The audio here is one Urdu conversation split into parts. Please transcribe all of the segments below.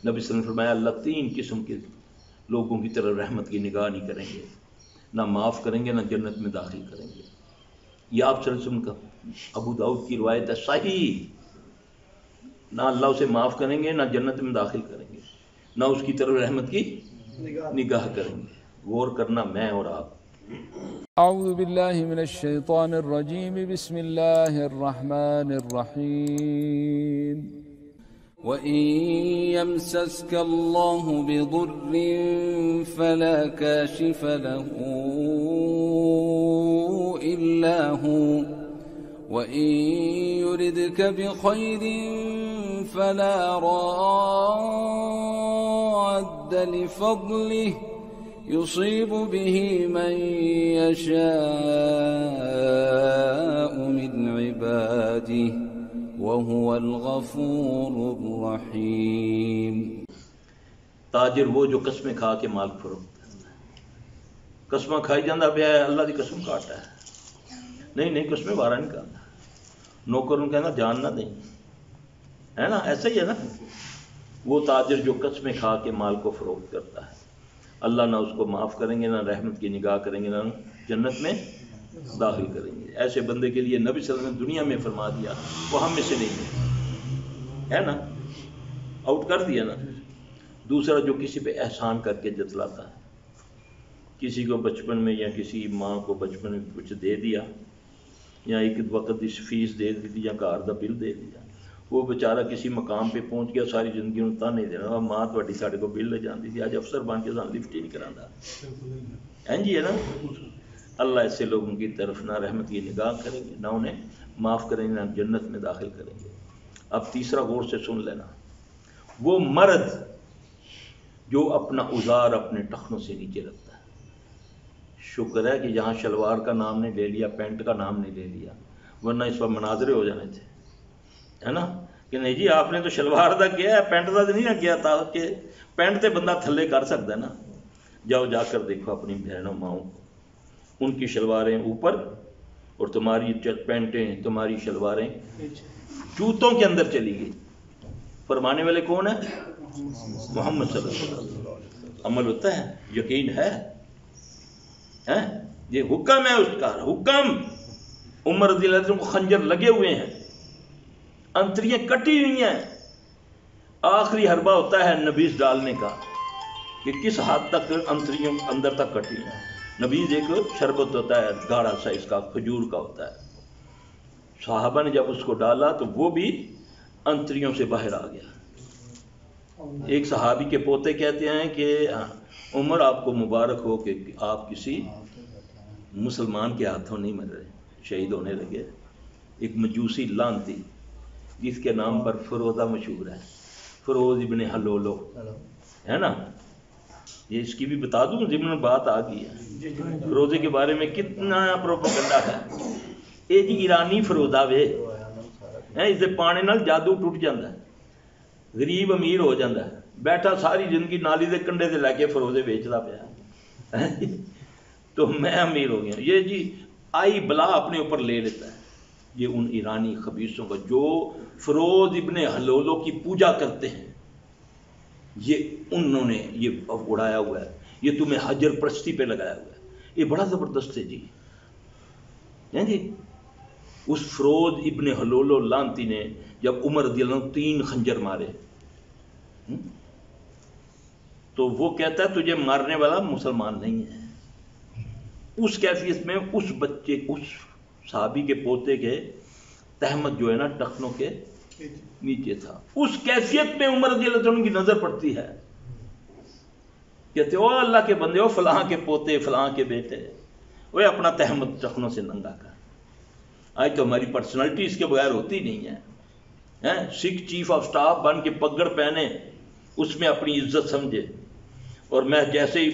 نبی صلی اللہ علیہ وسلم نے فرمایا اللہ 3 قسم کے لوگوں کی طرف رحمت کی نگاہ نہیں کریں گے، نہ معاف کریں گے، نہ جنت میں داخل کریں گے۔ یہ آپ صلی اللہ علیہ وسلم کا ابو داؤد کی روایت ہے صحیح۔ نہ اللہ اسے معاف کریں گے، نہ جنت میں داخل کریں گے، نہ اس کی طرف رحمت کی نگاہ کریں گے۔ غور کرنا میں اور آپ۔ اعوذ باللہ من الشیطان الرجیم، بسم اللہ الرحمن الرحیم۔ وَإِن يَمْسَسْكَ اللَّهُ بِضُرٍّ فَلَا كَاشِفَ لَهُ إِلَّا هُوَ وَإِن يُرِدْكَ بِخَيْرٍ فَلَا رَادَّ لِفَضْلِهِ يُصِيبُ بِهِ مَن يَشَاءُ مِنْ عِبَادِهِ وَهُوَ الْغَفُورُ الرَّحِيمُ۔ تاجر وہ جو قسمیں کھا کے مال فروخت ہے، قسمیں کھائی جاندہ پیا ہے، اللہ دی قسم کاٹا ہے، نہیں قسمیں بارہ نہیں کھاتا، نوکر ان کہنا جان نہ دیں، ہے نا، ایسا ہی ہے نا۔ وہ تاجر جو قسمیں کھا کے مال کو فروخت کرتا ہے، اللہ نہ اس کو معاف کریں گے، نہ رحمت کی نگاہ کریں گے، نہ جنت میں داخل کریں گے۔ ایسے بندے کے لیے نبی صلی اللہ علیہ وسلم نے دنیا میں فرما دیا وہ ہم میں سے نہیں ہے نا، آؤٹ کر دیا نا۔ دوسرا جو کسی پہ احسان کر کے جتلاتا ہے، کسی کو بچپن میں یا کسی ماں کو بچپن میں کچھ دے دیا، یا ایک وقت کی فیس دے دی یا گھر کا بل دے دیا، وہ بیچارہ کسی مقام پہ پہنچ گیا، ساری زندگی انہوں تانے دینا ماں تھوڑی ساڑھے کو بل لے جاتی تھی، آج افسر بن کے سان لفٹ ہی نہیں کرانا ہے جی، ہے نا۔ اللہ ایسے لوگوں کی طرف نہ رحمت کی نگاہ کریں گے، نہ انہیں معاف کریں گے، نہ جنت میں داخل کریں گے۔ اب تیسرا غور سے سن لینا، وہ مرد جو اپنا ازار اپنے ٹخنوں سے نیچے رکھتا ہے، شکر ہے کہ یہاں شلوار کا نام نہیں لے لیا، پینٹ کا نام نہیں لے لیا، ورنہ اس پر مناظرے ہو جانے تھے، ہے نا، کہ نہیں جی آپ نے تو شلوار دا کیا ہے، پینٹ دا نہیں نہ کیا تھا، کہ پینٹ تے بندہ تھلے کر سکتا ہے نا۔ جاؤ جا کر دیکھو اپنی بہنوں ماؤں کو، ان کی شلواریں اوپر اور تمہاری پینٹیں، تمہاری شلواریں جوتوں کے اندر چلی گئی۔ فرمانے والے کون ہیں؟ محمد صلی اللہ علیہ وسلم۔ عمل ہوتا ہے، یقین ہے، یہ حکم ہے اس کا حکم۔ عمر رضی اللہ عنہ کو خنجر لگے ہوئے ہیں، انتریاں کٹی ہوئی ہیں، آخری حربہ ہوتا ہے نبیز ڈالنے کا کہ کس حد تک انتریوں اندر تک کٹی ہیں۔ نبیز ایک شربت ہوتا ہے گاڑھا سا، اس کا کھجور کا ہوتا ہے۔ صحابہ نے جب اس کو ڈالا تو وہ بھی انتریوں سے باہر آ گیا۔ ایک صحابی کے پوتے کہتے ہیں کہ عمر آپ کو مبارک ہو کہ آپ کسی مسلمان کے ہاتھوں نہیں مر رہے، شہید ہونے لگے۔ ایک مجوسی لعنتی جس کے نام پر فروزہ مشہور ہے، فروز ابن حلولو، ہے نا، یہ اس کی بھی بتا دوں ضمن بات آ گئی ہے۔ فروزے کے بارے میں کتنا پروپیگنڈا ہے۔ یہ جی ایرانی فروزہ وے، اس دے پانے نال جادو ٹوٹ جاتا ہے، غریب امیر ہو جاتا ہے، بیٹھا ساری زندگی نالی دے کنڈے سے لے کے فروزے بیچتا پیا تو میں امیر ہو گیا۔ یہ جی آئی بلا اپنے اوپر لے لیتا ہے۔ یہ ان ایرانی خبیثوں کا جو فروز ابن حلولو کی پوجا کرتے ہیں، یہ انہوں نے یہ اڑایا ہوا ہے، یہ تمہیں حجر پرستی پہ لگایا ہوا ہے۔ یہ بڑا زبردست ہے جی، جی۔ اس فروز ابن حلولو لعنتی نے جب عمر رضی اللہ عنہ 3 خنجر مارے تو وہ کہتا ہے تجھے مارنے والا مسلمان نہیں ہے۔ اس کیفیت میں اس بچے، اس صحابی کے پوتے کے تہمت جو ہے نا ٹخنوں کے نیچے تھا، اس کیفیت میں عمر رضی اللہ عنہ کی نظر پڑتی ہے، کہتے او اللہ کے بندے، او فلاں کے پوتے، فلاں کے بیٹے، وہ اپنا تہمت ٹخنوں سے ننگا کر۔ آج تو ہماری پرسنالٹی اس کے بغیر ہوتی نہیں ہے۔ سکھ چیف آف سٹاف بن کے پگڑ پہنے، اس میں اپنی عزت سمجھے، اور میں جیسے ہی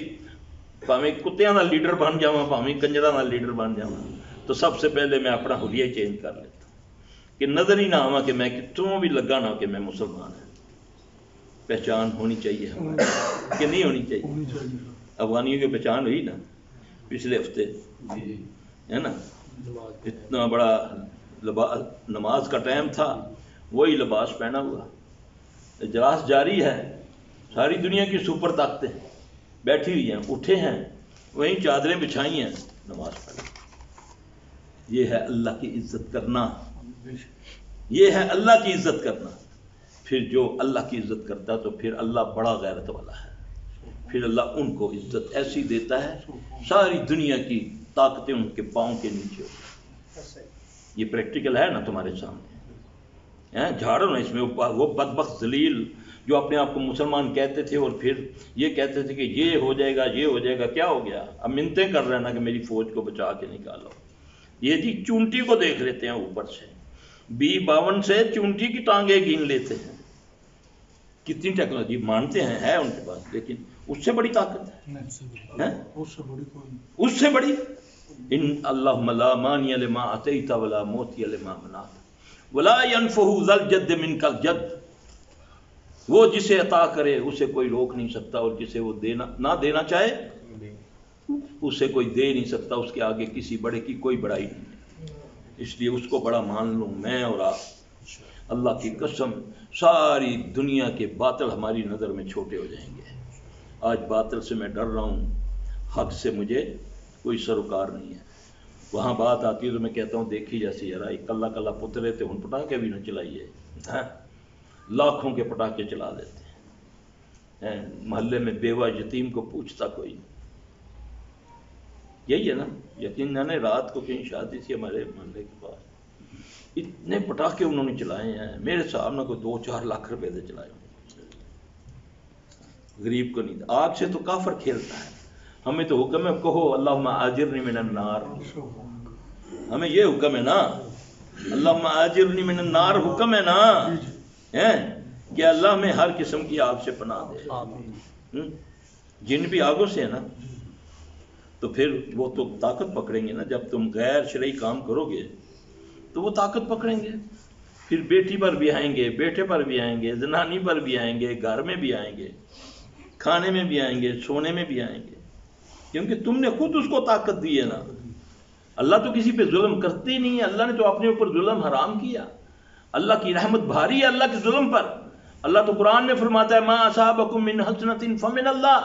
پاویں کتیاں دا لیڈر بن جاواں، پاویں کنجراں دا لیڈر بن جاواں، تو سب سے پہلے میں اپنا حلیہ چینج کر لیتا ہوں کہ نظر ہی نہ آواں کہ میں کتوں بھی لگا نہ کہ میں مسلمان ہوں۔ پہچان ہونی چاہیے ہماری کہ نہیں ہونی چاہیے؟ افغانیوں کی پہچان ہوئی نا پچھلے ہفتے، ہے نا، اتنا بڑا لباس، نماز کا ٹائم تھا، وہی لباس پہنا ہوا، اجلاس جاری ہے، ساری دنیا کی سپر طاقتیں بیٹھی ہوئی ہیں، اٹھے ہیں، وہیں چادریں بچھائی ہیں، نماز پڑھی۔ یہ ہے اللہ کی عزت کرنا، یہ ہے اللہ کی عزت کرنا۔ پھر جو اللہ کی عزت کرتا ہے تو پھر اللہ بڑا غیرت والا ہے، پھر اللہ ان کو عزت ایسی دیتا ہے ساری دنیا کی طاقتیں ان کے پاؤں کے نیچے ہوتی ہیں۔ یہ پریکٹیکل ہے نا تمہارے سامنے، جھاڑو نا اس میں۔ وہ بدبخت ذلیل جو اپنے آپ کو مسلمان کہتے تھے اور پھر یہ کہتے تھے کہ یہ ہو جائے گا، یہ ہو جائے گا، کیا ہو گیا؟ اب منتیں کر رہے ہیں نا کہ میری فوج کو بچا کے نکالو۔ یہ جی چونٹی کو دیکھ لیتے ہیں اوپر سے، B-52 سے چونٹی کی ٹانگیں گن لیتے ہیں۔ کتنی ٹیکنالوجی مانتے ہیں، ہے ان کے پاس، لیکن اس سے بڑی طاقت ہے، اس سے بڑی۔ ان اللہم لا مانع لما اعطیت ولا معطی لما منعت ولا ينفع ذا الجد منک الجد۔ وہ جسے عطا کرے اسے کوئی روک نہیں سکتا، اور جسے وہ نہ دینا چاہے اسے کوئی دے نہیں سکتا۔ اس کے آگے کسی بڑے کی کوئی بڑائی نہیں، اس لیے اس کو بڑا مان لوں میں اور آپ۔ اللہ کی قسم ساری دنیا کے باطل ہماری نظر میں چھوٹے ہو جائیں گے۔ آج باطل سے میں ڈر رہا ہوں، حق سے مجھے کوئی سروکار نہیں ہے۔ وہاں بات آتی ہے تو میں کہتا ہوں دیکھی جیسی یار کلا کلا پترے تھے، ان پٹاخے بھی نہ چلائیے، لاکھوں کے پٹاخے چلا دیتے ہیں، محلے میں بیوہ یتیم کو پوچھتا کوئی نہیں۔ یہی ہے نا، یقین جانے رات کو کہیں شادی تھی ہمارے محلے کے پاس، اتنے پٹاخے انہوں نے چلائے ہیں، میرے صاحب نے کوئی 2-4 لاکھ روپے سے چلائے ہوں۔ غریب کو نہیں، آگ سے تو کافر کھیلتا ہے۔ ہمیں تو حکم ہے کہو اللہم آجرنی من النار، ہمیں یہ حکم ہے نا، اللہم آجرنی من النار حکم ہے نا، کہ اللہ میں ہر قسم کی آگ سے پناہ دے۔ جن بھی آگوں سے ہے نا، تو پھر وہ تو طاقت پکڑیں گے نا۔ جب تم غیر شرعی کام کرو گے تو وہ طاقت پکڑیں گے، پھر بیٹی پر بھی آئیں گے، بیٹے پر بھی آئیں گے، زنانی پر بھی آئیں گے، گھر میں بھی آئیں گے، کھانے میں بھی آئیں گے، سونے میں بھی آئیں گے، کیونکہ تم نے خود اس کو طاقت دی ہے نا۔ اللہ تو کسی پہ ظلم کرتے ہی نہیں ہے، اللہ نے تو اپنے اوپر ظلم حرام کیا۔ اللہ کی رحمت بھاری ہے اللہ کے ظلم پر۔ اللہ تو قرآن میں فرماتا ہے ما اصابکم من حسنۃ فمن اللہ،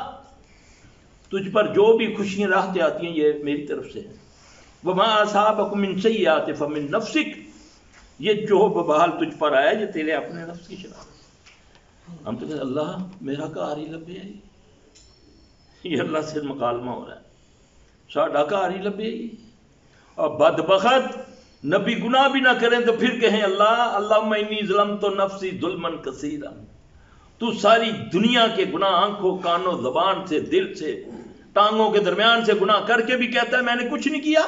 تجھ پر جو بھی خوشیاں راحتیں آتی ہیں یہ میری طرف سے ہیں۔ وما اصابکم من سیئات فمن نفسک، یہ جو ببال تجھ پر آیا یہ تیرے اپنے نفس کی شرارت۔ ہم تو کہتے اللہ میرا کاری لبے، یہ اللہ سے مکالمہ ہو رہا ہے، ساڈا کاری لبے۔ اور بدبخت نبی گناہ بھی نہ کریں تو پھر کہیں اللہ اللہم انی ظلمت نفسی ظلما کثیرا، تو ساری دنیا کے گناہ آنکھوں کانوں زبان سے دل سے ٹانگوں کے درمیان سے گناہ کر کے بھی کہتا ہے میں نے کچھ نہیں کیا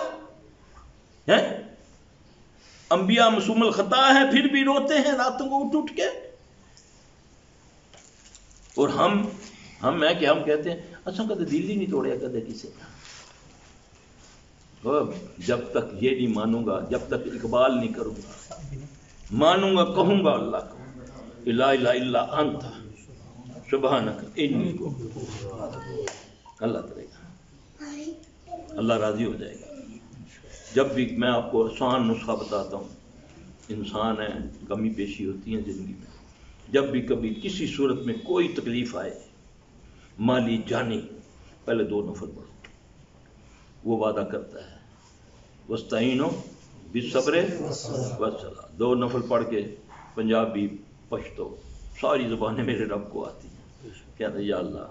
ہے۔ انبیاء معصوم الخطا ہے پھر بھی روتے ہیں راتوں کو اٹھ اٹھ کے۔ اور ہم ہے کہ ہم کہتے ہیں اچھا کدے دل ہی نہیں توڑیا کدے کسی کا۔ جب تک یہ نہیں مانوں گا، جب تک اقبال نہیں کروں گا، مانوں گا کہوں گا اللہ کو الہ الا الا انت سبحانک انی، اللہ کرے گا، اللہ راضی ہو جائے گا۔ جب بھی میں آپ کو آسان نسخہ بتاتا ہوں، انسان ہے کمی پیشی ہوتی ہیں زندگی میں، جب بھی کبھی کسی صورت میں کوئی تکلیف آئے مالی جانی، پہلے 2 نفل پڑھو۔ وہ وعدہ کرتا ہے وَاسْتَعِینُوا بِالصَّبْرِ وَالصَّلَاةِ، 2 نفل پڑھ کے پنجابی پشتو ساری زبانیں میرے رب کو آتی ہیں، کہتا ہے یا اللہ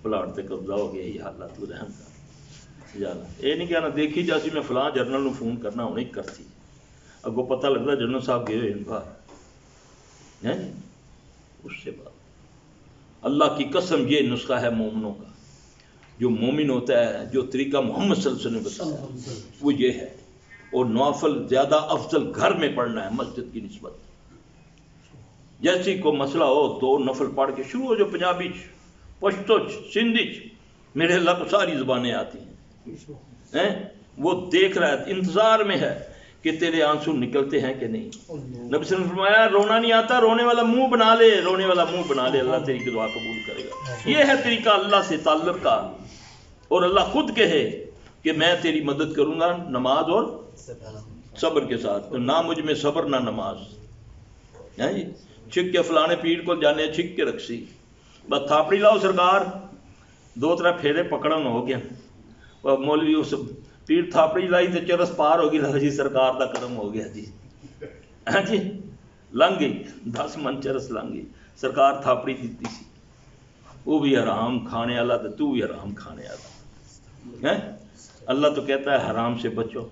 پلاٹ تے قبضہ ہو گیا، یا اللہ تو رحم کر، یا اللہ یہ نہیں کہنا دیکھی جاسی میں فلاں جنرل نو فون کرنا ہونے ہی کرتی، اگو پتہ لگتا جنرل صاحب گئے ہوئے ان باہر۔ اس سے بعد اللہ کی قسم یہ نسخہ ہے مومنوں کا، جو مومن ہوتا ہے جو طریقہ محمد صلی اللہ علیہ وسلم نے بتایا وہ یہ ہے۔ اور نوافل زیادہ افضل گھر میں پڑھنا ہے مسجد کی نسبت۔ جیسی کو مسئلہ ہو 2 نفل پڑھ کے شروع ہو جو پنجابی پشتو سندھی میرے اللہ کو ساری زبانیں آتی ہیں، وہ دیکھ رہا ہے انتظار میں ہے کہ تیرے آنسو نکلتے ہیں کہ نہیں۔ نبی صلی اللہ علیہ وسلم نے فرمایا رونا نہیں آتا، رونے والا منہ بنا لے، رونے والا منہ بنا لے، اللہ تیری کی دعا قبول کرے گا۔ یہ ہے طریقہ اللہ سے تعلق کا، اور اللہ خود کہے کہ میں تیری مدد کروں گا نماز اور صبر کے ساتھ، نہ مجھ میں صبر نہ نماز۔ چھک کے فلانے پیر کو جانے چھک کے رکھ سی، بس تھاپڑی لاؤ سرکار، 2-3 پھیرے پکڑن ہو گیا، اور مولوی اس پیر تھاپڑی لائی تو چرس پار ہو گئی، لگا جی سرکار دا کرم ہو گیا جی، ہاں جی لنگ گئی 10 من چرس لنگ گئی، سرکار تھاپڑی دیتی سی، وہ بھی حرام کھانے والا تو بھی حرام کھانے والا ہے۔ اللہ تو کہتا ہے حرام سے بچو،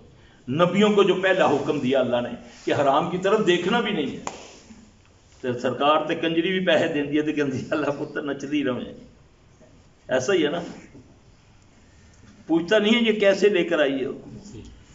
نبیوں کو جو پہلا حکم دیا اللہ نے کہ حرام کی طرف دیکھنا بھی نہیں ہے، تو سرکار تے کنجری بھی پیسے دینی ہے تو کہتی اللہ پتر نچدی رہے، ایسا ہی ہے نا، پوچھتا نہیں ہے یہ کیسے لے کر آئی ہے،